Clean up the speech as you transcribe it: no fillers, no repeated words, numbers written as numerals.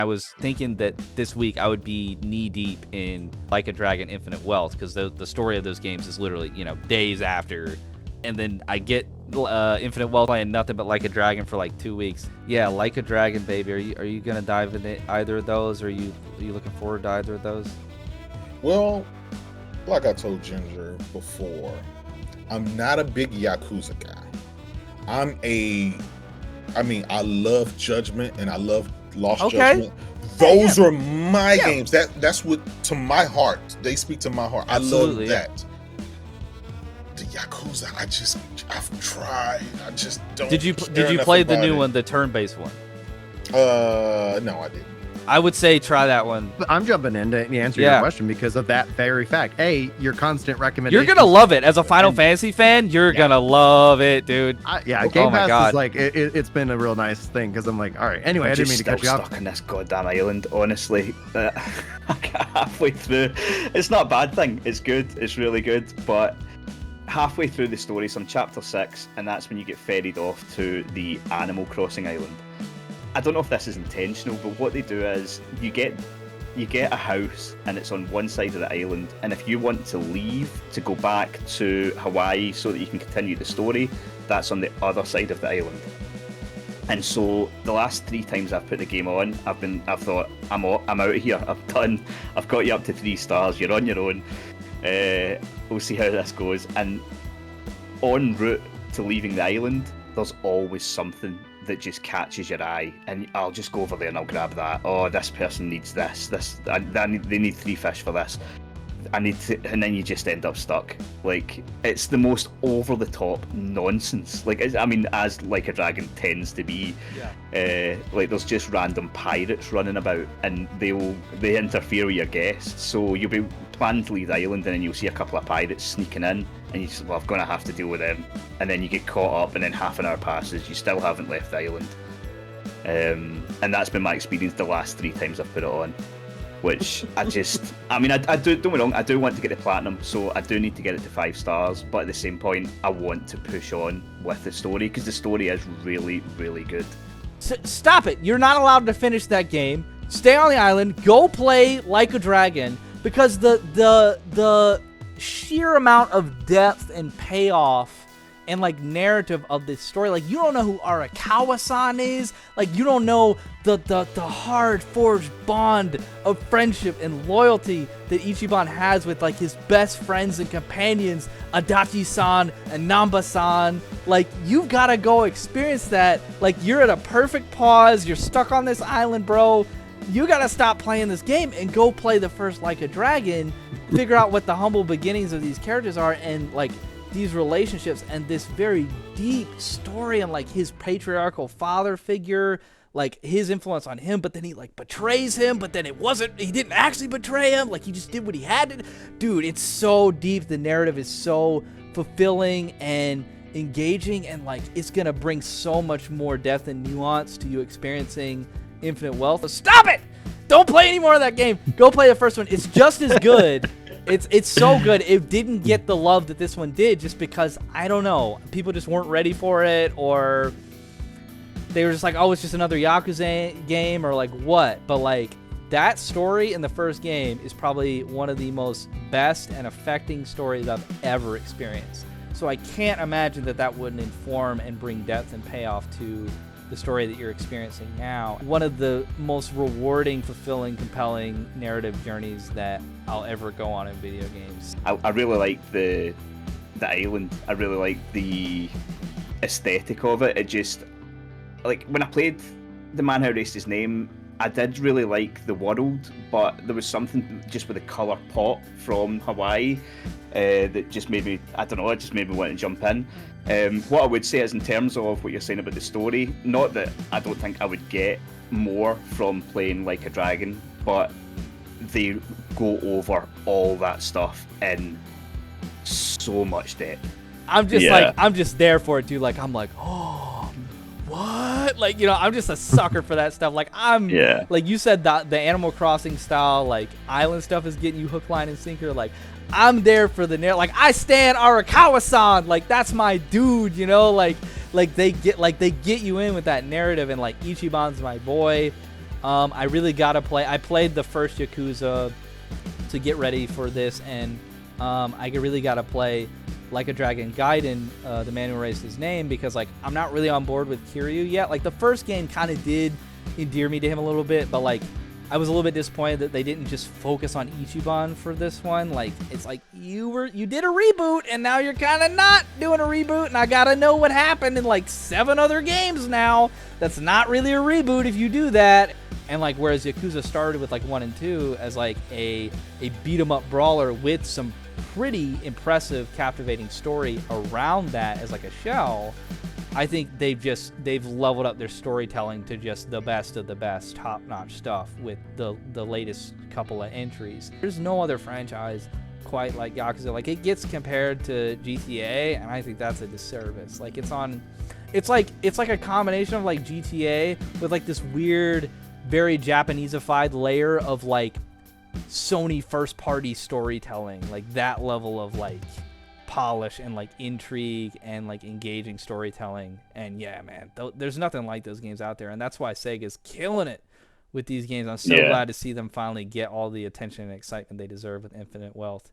I was thinking that this week I would be knee deep in Like a Dragon Infinite Wealth, because the story of those games is literally, days after. And then I get Infinite Wealth playing nothing but Like a Dragon for like 2 weeks. Yeah, Like a Dragon, baby. Are you gonna dive into either of those? Or are you looking forward to either of those? Well, like I told Ginger before, I'm not a big Yakuza guy. I love Judgment and I love Lost Judgment. Those are my games. That's what, to my heart, they speak to my heart. Absolutely, I love that. The Yakuza, I've tried. I just don't. Did you play the new one, the turn-based one? No, I didn't. I would say try that one. I'm jumping in to answer your question because of that very fact. Your constant recommendation. You're gonna love it as a Final Fantasy fan. You're gonna love it, dude. Game Pass is like it's been a real nice thing because I'm like, all right. Anyway, I didn't mean to cut you off. Stuck on this goddamn island, honestly. Halfway through, it's not a bad thing. It's good. It's really good. But halfway through the story, so I'm chapter 6, and that's when you get ferried off to the Animal Crossing island. I don't know if this is intentional, but what they do is you get a house and it's on one side of the island, and if you want to leave to go back to Hawaii so that you can continue the story, that's on the other side of the island. And so the last 3 times I've put the game on, I've thought I'm out of here. I'm done. I've got you up to 3 stars. You're on your own. We'll see how this goes. And en route to leaving the island, there's always something that just catches your eye, and I'll just go over there and I'll grab that. Oh, this person needs this. They need 3 fish for this. And then you just end up stuck. Like, it's the most over the top nonsense. Like, as Like a Dragon tends to be. Yeah. Like, there's just random pirates running about, and they interfere with your guests. So you'll be planning to leave the island, and then you'll see a couple of pirates sneaking in, and you just, I'm going to have to deal with them. And then you get caught up, and then half an hour passes, you still haven't left the island. And that's been my experience the last 3 times I've put it on. Which I do, don't get me wrong, I do want to get the platinum, so I do need to get it to 5 stars, but at the same point, I want to push on with the story, because the story is really, really good. Stop it. You're not allowed to finish that game. Stay on the island. Go play Like a Dragon, because the sheer amount of depth and payoff and like narrative of this story, like, you don't know who Arakawa-san is, like, you don't know the hard forged bond of friendship and loyalty that Ichiban has with like his best friends and companions, Adachi-san and Namba-san. Like, you've got to go experience that. Like, you're at a perfect pause, you're stuck on this island, bro. You got to stop playing this game and go play the first Like a Dragon, figure out what the humble beginnings of these characters are, and like these relationships and this very deep story, and like his patriarchal father figure, like his influence on him, but then he like betrays him, but then he didn't actually betray him, like he just did what he had to. Dude, it's so deep. The narrative is so fulfilling and engaging, and like it's gonna bring so much more depth and nuance to you experiencing Infinite Wealth. Stop it! Don't play any more of that game. Go play the first one. It's just as good. It's so good. It didn't get the love that this one did, just because, I don't know, people just weren't ready for it, or they were just like, oh, it's just another Yakuza game, or like what. But like, that story in the first game is probably one of the most best and affecting stories I've ever experienced. So I can't imagine that wouldn't inform and bring depth and payoff to the story that you're experiencing now. One of the most rewarding, fulfilling, compelling narrative journeys that I'll ever go on in video games. I really like the island. I really like the aesthetic of it. It just, like, when I played The Man Who Erased His Name, I did really like the world, but there was something just with the colour pop from Hawaii that just made me, I don't know, it just made me want to jump in. What I would say is, in terms of what you're saying about the story, not that I don't think I would get more from playing Like a Dragon, but they go over all that stuff in so much depth. I'm just there for it, dude. Like, I'm like, oh, what? Like, you know, I'm just a sucker for that stuff. Like, like you said, the Animal Crossing style, like, island stuff is getting you hook, line, and sinker. Like, I'm there for the narrative. Like, I stand Arakawa-san. Like, that's my dude, you know? Like they get you in with that narrative, and like, Ichiban's my boy. I really gotta play. I played the first Yakuza to get ready for this, and I really gotta play Like a Dragon Gaiden, the man who erased his name, because like I'm not really on board with Kiryu yet. Like the first game kind of did endear me to him a little bit, but like I was a little bit disappointed that they didn't just focus on Ichiban for this one. Like it's like you did a reboot and now you're kind of not doing a reboot, and I gotta know what happened in like 7 other games now. That's not really a reboot if you do that. And like whereas Yakuza started with like 1 and 2 as like a beat 'em up brawler with some pretty impressive, captivating story around that as like a shell, I think they've leveled up their storytelling to just the best of the best, top-notch stuff with the latest couple of entries. There's no other franchise quite like Yakuza. Like it gets compared to GTA, and I think that's a disservice. Like it's like a combination of like GTA with like this weird, very Japaneseified layer of like Sony first-party storytelling, like that level of like polish and like intrigue and like engaging storytelling. And yeah, man, there's nothing like those games out there, and that's why Sega's killing it with these games. I'm so glad to see them finally get all the attention and excitement they deserve with Infinite Wealth.